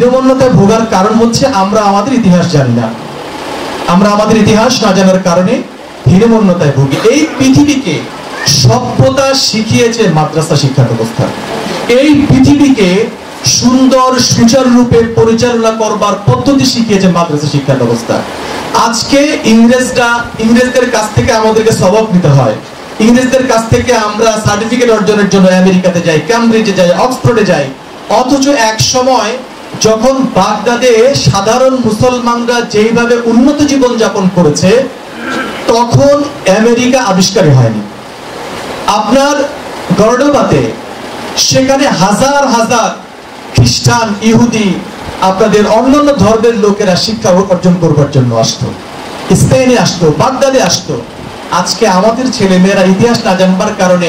হীনমন্যতায় ভোগার কারণ হচ্ছে আমরা আমাদের ইতিহাস জানি না। আমরা আমাদের ইতিহাস না জানার কারণে হীনমন্যতায় ভুগি। এই পৃথিবীকে সভ্যতা শিখিয়েছে মাদ্রাসা শিক্ষা ব্যবস্থা। এই পৃথিবীকে সুন্দর সুচারুরূপে পরিচালনা করবার পদ্ধতি শিখিয়েছে মাদ্রাসা শিক্ষা ব্যবস্থা। আজকে ইংরেজদের কাছ থেকে আমাদেরকে সবক নিতে হয়। ইংরেজদের কাছ থেকে আমরা সার্টিফিকেট অর্জনের জন্য আমেরিকাতে যাই, ক্যামব্রিজে যাই, অক্সফোর্ডে যাই। অথচ এক সময় যখন বাগদাদে সাধারণ মুসলমানরা যেইভাবে উন্নত জীবন যাপন করেছে, তখন আমেরিকা আবিষ্কারই হয়নি। আপনার গর্ডবাতে সেখানে হাজার হাজার খ্রিস্টান, ইহুদি, আপনাদের অন্যান্য ধর্মের লোকেরা শিক্ষা অর্জন করবার জন্য আসতো, স্পেনে আসতো, বাগদাদে আসতো। আজকে আমাদের ছেলে মেয়েরা ইতিহাস না জানবার কারণে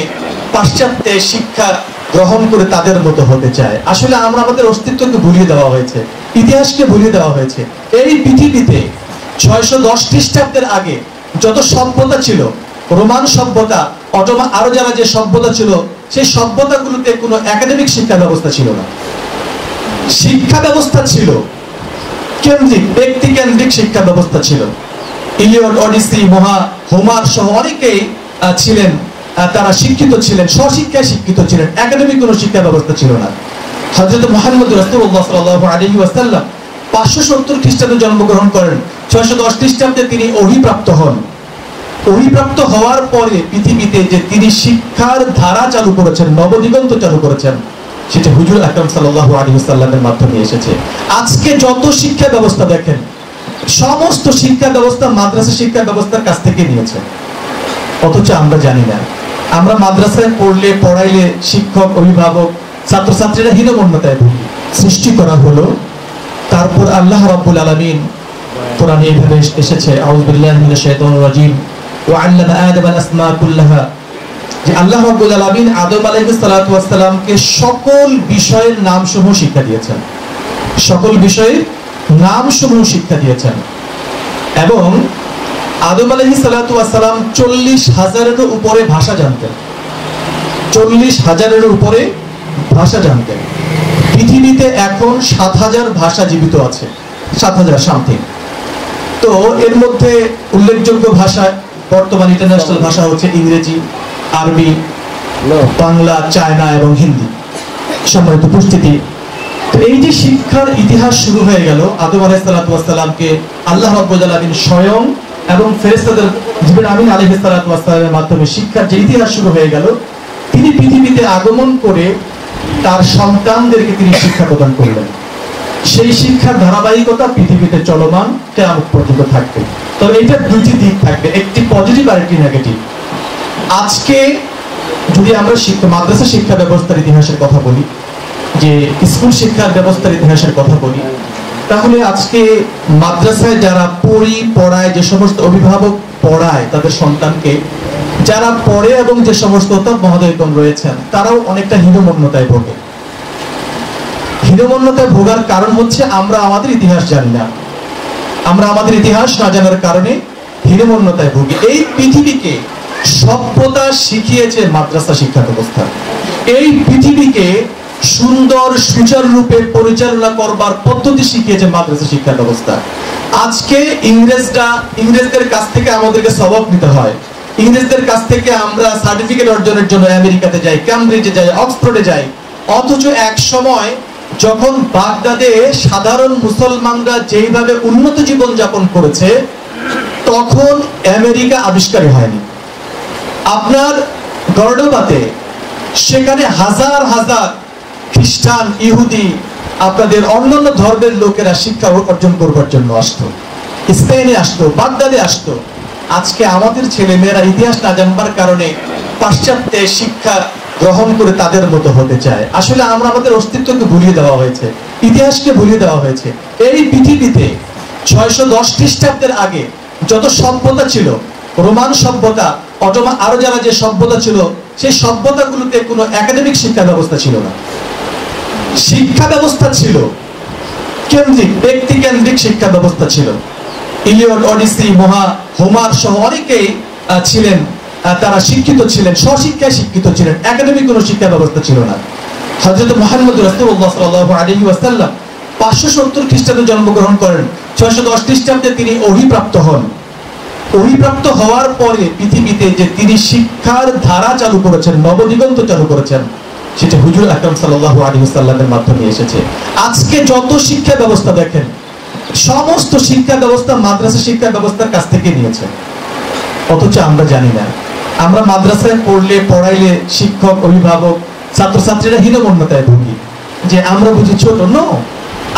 পাশ্চাত্যে শিক্ষা গ্রহণ করে তাদের মতো হতে চায়। আসলে আমরা আমাদের অস্তিত্বকে ভুলিয়ে দেওয়া হয়েছে, ইতিহাসকে ভুলিয়ে দেওয়া হয়েছে। এই পৃথিবীতে 610 খ্রিস্টাব্দের আগে যত সভ্যতা ছিল, রোমান সভ্যতা, অটোমান, আরো যারা যে সভ্যতা ছিল, সেই সভ্যতাগুলোতে কোনো একাডেমিক শিক্ষা ব্যবস্থা ছিল না। শিক্ষা ব্যবস্থা ছিল কেন্দ্রিক, ব্যক্তি কেন্দ্রিক শিক্ষা ব্যবস্থা ছিল। ইলিয়ড, অডিসি, হোমার সহ অনেকেই ছিলেন, তারা শিক্ষিত ছিলেন, স্বশিক্ষায় শিক্ষিত ছিলেন, একাডেমিক কোনো শিক্ষা ব্যবস্থা ছিল না। হযরত মুহাম্মদ রাসূলুল্লাহ সাল্লাল্লাহু আলাইহি ওয়াসাল্লাম 570 খ্রিস্টাব্দে জন্মগ্রহণ করেন। 610 খ্রিস্টাব্দে তিনি ওহীপ্রাপ্ত হন। ওহীপ্রাপ্ত হওয়ার পরে পৃথিবীতে যে তিনি শিক্ষার ধারা চালু করেছেন, নবদিগন্ত চালু করেছেন, সেটা হুজুর আকরাম সাল্লাল্লাহু আলাইহি ওয়াসাল্লামের মাধ্যমে এসেছে। আজকে যত শিক্ষা ব্যবস্থা দেখেন, সমস্ত শিক্ষা ব্যবস্থা মাদ্রাসা শিক্ষা ব্যবস্থার কাছ থেকে নিয়েছে, অথচ আমরা জানি না। আমরা মাদ্রাসায় পড়াইলে শিক্ষক, অভিভাবক, ছাত্রছাত্রীরা হীনমন্যতায় ভুগি। সৃষ্টি করা হলো, তারপর আল্লাহ রাব্বুল আলামিন কোরআনে এইভাবে এসেছে, আউযু বিল্লাহি মিনাশ শাইতানির রাজীম, ওয়া আল্লামা আদাম আল আসমা কুল্লাহা, যে আল্লাহ রাব্বুল আলামিন আদম আলাইহিস সালাতু ওয়াস সালামকে সকল বিষয়ের নামসমূহ শিক্ষা দিয়েছেন, সকল বিষয়ের নামসমূহ শিক্ষা দিয়েছেন। এবং আদম আলাইহিস সালাতু ওয়াস সালাম 40,000-এরও উপরে ভাষা জানতেন, 40,000-এরও উপরে ভাষা জানতেন। পৃথিবীতে এখন 7,000 ভাষা জীবিত আছে, 7,000 সামথিং। তো এর মধ্যে উল্লেখযোগ্য ভাষা, বর্তমান ইন্টারন্যাশনাল ভাষা হচ্ছে ইংরেজি, আরবি, বাংলা, চায়না এবং হিন্দি। সম্মানিত উপস্থিতি, তো এই যে শিক্ষার ইতিহাস শুরু হয়ে গেল, আদম আলাইহিস সালাতু ওয়াস সালামকে আল্লাহ রাব্বুল আলামিন স্বয়ং এবং ফেরেশতাদের জিবরিল আমিন আলাইহিস সালাতু ওয়াস সালামের মাধ্যমে শিক্ষার যে ইতিহাস শুরু হয়ে গেল, তিনি পৃথিবীতে আগমন করে তার সন্তানদেরকে তিনি শিক্ষা প্রদান করলেন। সেই শিক্ষার ধারাবাহিকতা পৃথিবীতে চলমান কিয়ামত পর্যন্ত থাকবে। তবে এটার দুইটি দিক থাকবে, একটি পজিটিভ আর একটি নেগেটিভ। আজকে যদি আমরা মাদ্রাসা শিক্ষা ব্যবস্থার ইতিহাসের কথা বলি, যে স্কুল শিক্ষার ব্যবস্থার ইতিহাসের কথা বলি, তাহলে আজকে মাদ্রাসায় যারা পড়ায়, যে সমস্ত অভিভাবক পড়ায় তাদের সন্তানকে, যারা পড়ে এবং যে সমস্ত ওস্তাদ মহোদয়গণ রয়েছেন, তারাও অনেকটা হীনমন্যতায় ভোগে। হীনমন্যতায় ভোগার কারণ হচ্ছে আমরা আমাদের ইতিহাস জানি না। আমরা আমাদের ইতিহাস না জানার কারণে হীনমন্যতায় ভুগি। এই পৃথিবীকে সভ্যতা শিখিয়েছে মাদ্রাসা শিক্ষা ব্যবস্থা। এই পৃথিবীকে সুন্দর সুচারুরূপে পরিচালনা করবার পদ্ধতি শিখিয়েছে মাদ্রাসা শিক্ষা ব্যবস্থা। আজকে ইংরেজদের কাছ থেকে আমাদেরকে সবক নিতে হয়। ইংরেজদের কাছ থেকে আমরা সার্টিফিকেট অর্জনের জন্য আমেরিকাতে যাই, ক্যামব্রিজে যাই, অক্সফোর্ডে যাই। অথচ এক সময় যখন বাগদাদে সাধারণ মুসলমানরা যেইভাবে উন্নত জীবন যাপন করেছে, তখন আমেরিকা আবিষ্কারই হয়নি। আপনার গর্ডবাতে সেখানে হাজার হাজার খ্রিস্টান, ইহুদি, আপনাদের অন্যান্য ধর্মের লোকেরা শিক্ষা অর্জন করবার জন্য আসতো, স্পেনে আসতো, বাগদাদে আসতো। আজকে আমাদের ছেলে মেয়েরা ইতিহাস না জানবার কারণে পাশ্চাত্যে শিক্ষা গ্রহণ করে তাদের মতো হতে চায়। আসলে আমরা আমাদের অস্তিত্বকে ভুলিয়ে দেওয়া হয়েছে, ইতিহাসকে ভুলিয়ে দেওয়া হয়েছে। এই পৃথিবীতে 610 খ্রিস্টাব্দের আগে যত সভ্যতা ছিল, রোমান সভ্যতা, অটোমান, আরো যারা যে সভ্যতা ছিল, সেই সভ্যতাগুলোতে কোনো একাডেমিক শিক্ষা ব্যবস্থা ছিল না। শিক্ষা ব্যবস্থা ছিল কেন্দ্রিক, ব্যক্তি কেন্দ্রিক শিক্ষা ব্যবস্থা ছিল। ইলিয়ড, অডিসি, হোমার সহ অনেকেই ছিলেন, তারা শিক্ষিত ছিলেন, স্বশিক্ষায় শিক্ষিত ছিলেন, একাডেমিক কোনো শিক্ষা ব্যবস্থা ছিল না। হযরত মুহাম্মদ রাসূলুল্লাহ সাল্লাল্লাহু আলাইহি ওয়াসাল্লাম 570 খ্রিস্টাব্দে জন্মগ্রহণ করেন, 610 খ্রিস্টাব্দে তিনি ওহীপ্রাপ্ত হন। ওহীপ্রাপ্ত হওয়ার পরে পৃথিবীতে যে তিনি শিক্ষার ধারা চালু করেছেন, নবদিগন্ত চালু করেছেন, সেটা হুজুর আকরাম সাল্লাল্লাহু আলাইহি ওয়াসাল্লামের মাধ্যমে এসেছে। আজকে যত শিক্ষা ব্যবস্থা দেখেন, সমস্ত শিক্ষা ব্যবস্থা মাদ্রাসা শিক্ষা ব্যবস্থার কাছ থেকে নিয়েছে, অথচ আমরা জানি না। আমরা মাদ্রাসায় পড়লে পড়াইলে শিক্ষক, অভিভাবক, ছাত্রছাত্রীরা হীনমন্যতায় ভুগি যে আমরা বুঝি ছোট। নো,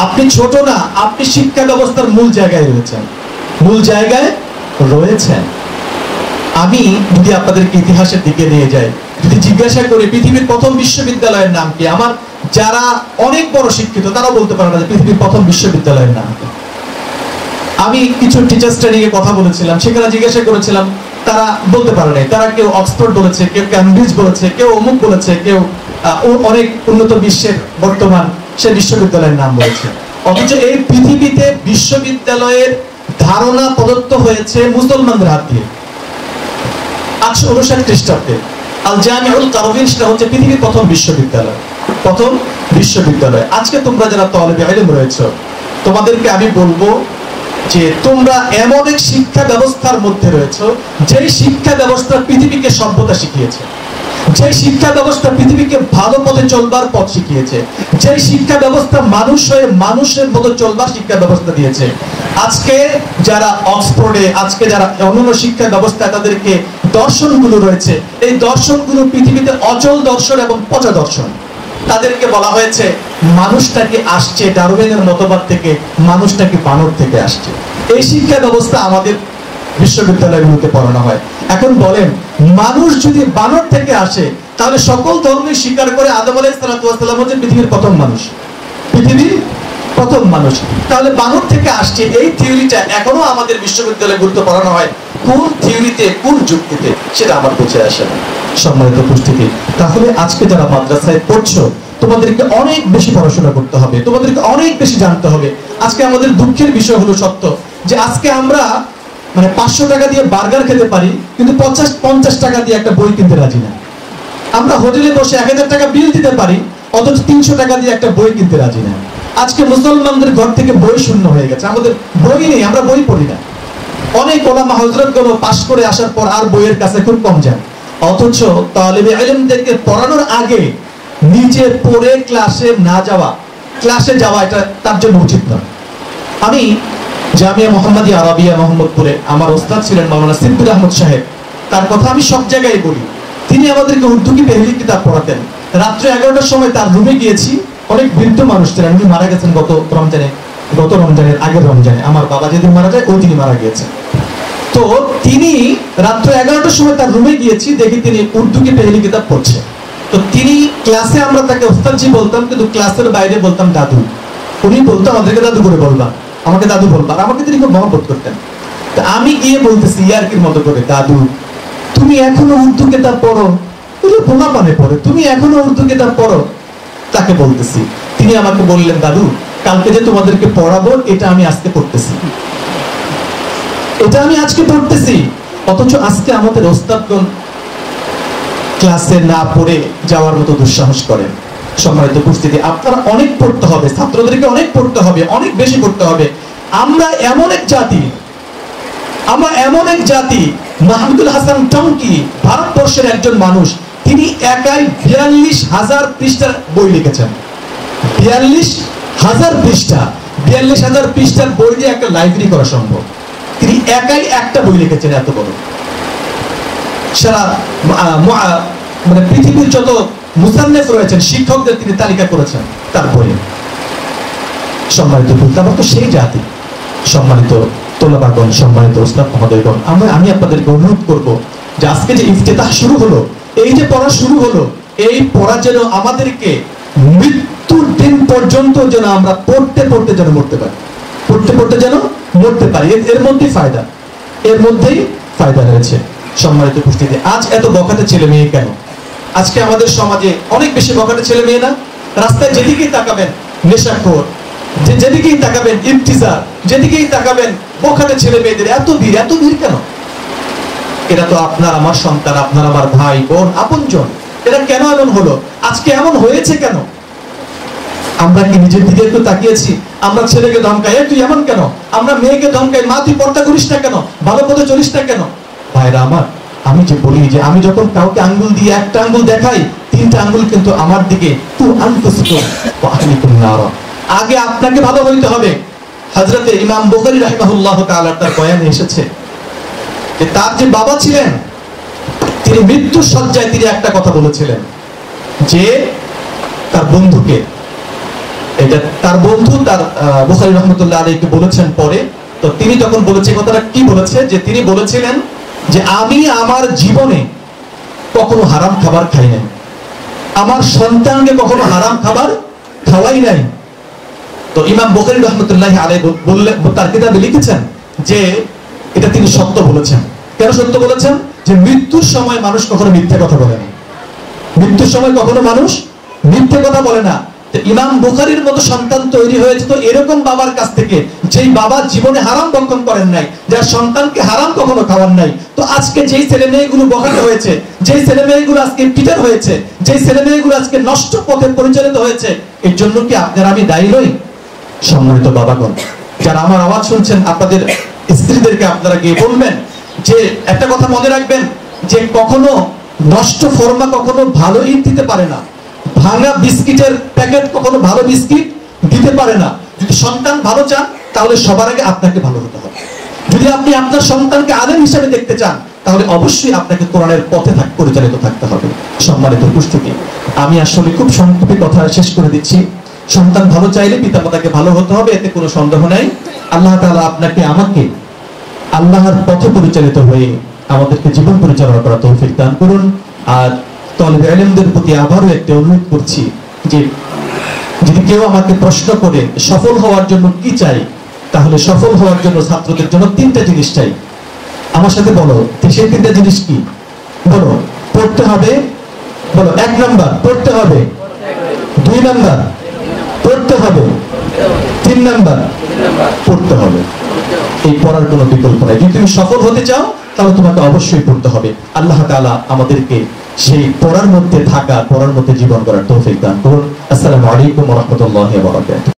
আপনি ছোট না, আপনি শিক্ষা ব্যবস্থার মূল জায়গায় রয়েছেন, মূল জায়গায় রয়েছেন। আমি যদি আপনাদেরকে ইতিহাসের দিকে নিয়ে যাই, যদি জিজ্ঞাসা করি পৃথিবীর প্রথম বিশ্ববিদ্যালয়ের নাম কি, আমার যারা অনেক বড় শিক্ষিত তারাও বলতে পারে না যে পৃথিবীর প্রথম বিশ্ববিদ্যালয়ের নাম কি। আমি কিছু টিচার্স ট্রেনিংয়ে কথা বলেছিলাম, সেখানে জিজ্ঞাসা করেছিলাম, তারা বলতে পারে নাই। তারা কেউ অক্সফোর্ড বলেছে, কেউ ক্যামব্রিজ বলেছে, কেউ অমুক বলেছে, কেউ অনেক উন্নত বিশ্বের বর্তমান সে বিশ্ববিদ্যালয়ের নাম বলেছে। অথচ এই পৃথিবীতে বিশ্ববিদ্যালয়ের ধারণা প্রদত্ত হয়েছে মুসলমানদের হাত দিয়ে। 859 খ্রিস্টাব্দে আল জামিউল কারভিন, সেটা হচ্ছে পৃথিবীর প্রথম বিশ্ববিদ্যালয়, প্রথম বিশ্ববিদ্যালয়। আজকে তোমরা যারা তালেবে ইলম রয়েছে, তোমাদেরকে আমি বলবো যে তোমরা এমন এক শিক্ষা ব্যবস্থার মধ্যে রয়েছে, যে শিক্ষা ব্যবস্থা পৃথিবীকে সভ্যতা শিখিয়েছে, যে শিক্ষা ব্যবস্থা পৃথিবীকে ভালো পথে চলবার পথ শিখিয়েছে, যে শিক্ষা ব্যবস্থা মানুষ হয়ে মানুষের মতো চলবার শিক্ষা ব্যবস্থা দিয়েছে। আজকে যারা অক্সফোর্ডে, আজকে যারা অন্যান্য শিক্ষা ব্যবস্থা, তাদেরকে দর্শনগুলো রয়েছে, এই দর্শনগুলো পৃথিবীতে অচল দর্শন এবং পচা দর্শন। তাদেরকে বলা হয়েছে মানুষটাকে আসছে ডারউইনের মতবাদ থেকে, মানুষটাকে বানর থেকে আসছে। এই শিক্ষা ব্যবস্থা আমাদের বিশ্ববিদ্যালয়গুলোতে পড়ানো হয়। এখন বলেন, মানুষ যদি বানর থেকে আসে, তাহলে সকল ধর্মই স্বীকার করে আদম আলাইহিস সালাতু ওয়াস সালাম হচ্ছে পৃথিবীর প্রথম মানুষ, পৃথিবীর প্রথম মানুষ। তাহলে বানর থেকে আসছে, এই থিওরিটা এখনো আমাদের বিশ্ববিদ্যালয়গুলোতে পড়ানো হয়। কোন থিওরিতে, কোন যুক্তিতে, সেটা আমার বুঝে আসে না। সম্মানিত উপস্থিতি, তাহলে আজকে যারা মাদ্রাসায় পড়ছো, তোমাদেরকে অনেক বেশি পড়াশোনা করতে হবে, তোমাদেরকে অনেক বেশি জানতে হবে। আজকে আমাদের দুঃখের বিষয় হলো সত্য যে আজকে আমরা 500 টাকা দিয়ে বার্গার খেতে পারি, কিন্তু 50 টাকা দিয়ে একটা বই কিনতে রাজি না। আমরা হোটেলে বসে 1000 টাকা বিল দিতে পারি, অথচ 300 টাকা দিয়ে একটা বই কিনতে রাজি না। আজকে মুসলমানদের ঘর থেকে বই শূন্য হয়ে গেছে, আমাদের বই নেই, আমরা বই পড়ি না। অনেক ওলামা হযরতগণ পাশ করে আসার পর আর বইয়ের কাছে খুব কম যান, অথচ তালেবে ইলমদেরকে পড়ানোর আগে নিজে পড়ে ক্লাসে না যাওয়া, ক্লাসে যাওয়া এটা তার জন্য উচিত নয়। আমি জামিয়া মোহাম্মদিয়া আরাবিয়া মোহাম্মদপুরে আমার ওস্তাদ ছিলেন মাওলানা সিদ্দিক আহমদ সাহেব, তার কথা আমি সব জায়গায় বলি। তিনি আমাদেরকে উর্দু কি পেহলি কিতাব পড়াতেন। রাত্রে 11টার সময় তার রুমে গিয়েছি, অনেক বৃদ্ধ মানুষ ছিলেন, উনি মারা গেছেন গত রমজানের আগের রমজানে। আমার বাবা যেদিন মারা যায় ওই দিনই মারা গিয়েছেন। তো তিনি রাত্রে 11টার সময় তার রুমে গিয়েছি, দেখি তিনি উর্দু কি পেহলি কিতাব পড়ছে। তো তিনি ক্লাসে, আমরা তাকে ওস্তাদজি বলতাম, কিন্তু ক্লাসের বাইরে বলতাম দাদু। উনি বলতো আমাদেরকে দাদু করে বলবা, আমাকে দাদু বলবা। আমাকে তিনি খুব মহব্বত করতেন। তো আমি গিয়ে বলতেছি ইয়ারকির মতো করে, দাদু তুমি এখনো উর্দু কিতাব পড়ো? বোমা পানে পড়ে, তুমি এখনো উর্দু কিতাব পড়ো? তাকে বলতেছি। তিনি আমাকে বললেন, দাদু কালকে যে তোমাদেরকে পড়াবো এটা আমি আজকে পড়তেছি, এটা আমি আজকে পড়তেছি। অথচ আজকে আমাদের ওস্তাদগণ ক্লাসে না পড়ে যাওয়ার মতো দুঃসাহস করেন। সম্মানিত উপস্থিতি, আপনারা অনেক পড়তে হবে, ছাত্রদেরকে অনেক পড়তে হবে, অনেক বেশি পড়তে হবে। আমরা এমন এক জাতি, মাহমুদুল হাসান টঙ্কি ভারতবর্ষের একজন মানুষ, তিনি একাই 42,000 পৃষ্ঠার বই লিখেছেন। 42,000 পৃষ্ঠা, 42,000 পৃষ্ঠার বই দিয়ে একটা লাইব্রেরি করা সম্ভব। তিনি একাই একটা বই লিখেছেন, এত বড়। সারা পৃথিবীর যত মুসান্নেফ রয়েছেন, শিক্ষকদের তিনি তালিকা করেছেন তার বইয়ে। সম্মানিত আমরা তো সেই জাতি। সম্মানিত তোলাবাগণ, সম্মানিত ওস্তাদ মহোদয়গণ, আমি আপনাদেরকে অনুরোধ করব যে আজকে যে ইফতেতাহ শুরু হলো, এই যে পড়া শুরু হলো, এই পড়া যেন আমাদেরকে মৃত্যুর দিন পর্যন্ত যেন আমরা পড়তে যেন মরতে পারি, পড়তে যেন মরতে পারি। এর মধ্যেই ফায়দা রয়েছে। সম্মানিত উপস্থিতি, আজ এত বখাটে ছেলে মেয়ে কেন? আজকে আমাদের সমাজে অনেক বেশি বখাটে ছেলে মেয়ে না? রাস্তায় যেদিকেই তাকাবেন নেশাখোর, যেদিকেই তাকাবেন ইফতিজার, যেদিকেই তাকাবেন বখাটে ছেলে মেয়েদের এত ভিড় কেন? এরা তো আপনার আমার সন্তান, আপনার আমার ভাই বোন, আপনজন। এরা কেন এমন হলো? আজকে এমন হয়েছে কেন? আমরা কি নিজের দিকে একটু তাকিয়েছি? আমরা ছেলেকে ধমকাই, তুই এমন কেন? আমরা মেয়েকে ধমকাই, মা তুই পর্দা করিস না কেন, ভালো পথে চলিস না কেন? ভাইরা আমার, আমি যে বলি যে আমি যখন কাউকে আঙ্গুল দিয়ে একটা আঙ্গুল দেখাই, তিনটা আঙ্গুল কিন্তু আমার দিকে, আগে আপনাকে ভালো হইতে হবে। হযরতে ইমাম বুখারী রাহিমাহুল্লাহ তাআলা তার বয়ানে এসেছে যে তার যে বাবা ছিলেন, তিনি মৃত্যু শয্যায় তিনি একটা কথা বলেছিলেন যে তার বন্ধুকে, এটা তার বন্ধু তার বুখারী রাহমাতুল্লাহ আলাইহিকে বলেছেন পরে। তো তিনি তখন বলেছে, কথাটা কি বলেছে, যে তিনি বলেছিলেন যে আমি আমার জীবনে কখনো হারাম খাবার খাই নাই, আমার সন্তানকে কখনো হারাম খাবার খাওয়াই নাই। তো ইমাম বুখারী রাহমাতুল্লাহ আলাইহি বললেন, তার কিতাবে লিখেছেন যে এটা তিনি সত্য বলেছেন। কেন সত্য বলেছেন? যে মৃত্যুর সময় মানুষ কখনো মিথ্যে কথা বলে না, মৃত্যুর সময় কখনো মানুষ মিথ্যে কথা বলে না। ইমাম বুখারীর মতো সন্তান তৈরি হয়েছে তো এরকম বাবার কাছ থেকে, যেই বাবা জীবনে হারাম ভক্ষণ করেন নাই, যার সন্তানকে হারাম কখনো খাওয়ান নাই। তো আজকে যেই ছেলে মেয়েগুলো বকাতে হয়েছে, যেই ছেলে মেয়েগুলো আজকে পিটার হয়েছে, যেই ছেলে মেয়েগুলো আজকে নষ্ট পথে পরিচালিত হয়েছে, এর জন্য কি আপনারা আমি দায়ী নই? সম্মানিত বাবাগণ, যারা আমার আওয়াজ শুনছেন, আপনাদের স্ত্রীদেরকে আপনারা গিয়ে বলবেন যে একটা কথা মনে রাখবেন, যে কখনো নষ্ট ফরমা কখনো ভালো ইট দিতে পারে না, ভাঙা বিস্কিটের প্যাকেট কখনো ভালো বিস্কিট দিতে পারে না। যদি সন্তান ভালো চান, তাহলে সবার আগে আপনাকে ভালো হতে হবে। যদি আপনি আপনার সন্তানকে আলেম হিসেবে দেখতে চান, তাহলে অবশ্যই আপনাকে কোরআনের পথে পরিচালিত থাকতে হবে। সম্মানিত উপস্থিতি, আমি আসলে খুব সংক্ষেপে কথা শেষ করে দিচ্ছি। সন্তান ভালো চাইলে পিতামাতাকে ভালো হতে হবে, এতে কোনো সন্দেহ নাই। আল্লাহ তাআলা আপনাকে আমাকে আল্লাহর পথে পরিচালিত হয়ে আমাদেরকে জীবন পরিচালনা করার তৌফিক দান করুন। আর তালিবে ইলমদের প্রতি আবারও একটা অনুরোধ করছি যে যদি কেউ আমাকে প্রশ্ন করে সফল হওয়ার জন্য কি চাই, তাহলে সফল হওয়ার জন্য ছাত্রদের জন্য তিনটা জিনিস চাই। আমার সাথে বলো, সেই তিনটা জিনিস কি? বলো। পড়তে হবে, বলো। 1 নাম্বার পড়তে হবে, 2 নাম্বার পড়তে হবে, 3 নাম্বার পড়তে হবে। এই পড়ার কোনো বিকল্প নাই। যদি তুমি সফল হতে চাও, তাহলে তোমাকে অবশ্যই পড়তে হবে। আল্লাহ তাআলা আমাদেরকে সেই পড়ার মধ্যে থাকা, পড়ার মধ্যে জীবন করার তৌফিক দান করুন। আসসালামু আলাইকুম ওয়া রাহমাতুল্লাহি ওয়া বারাকাতুহু।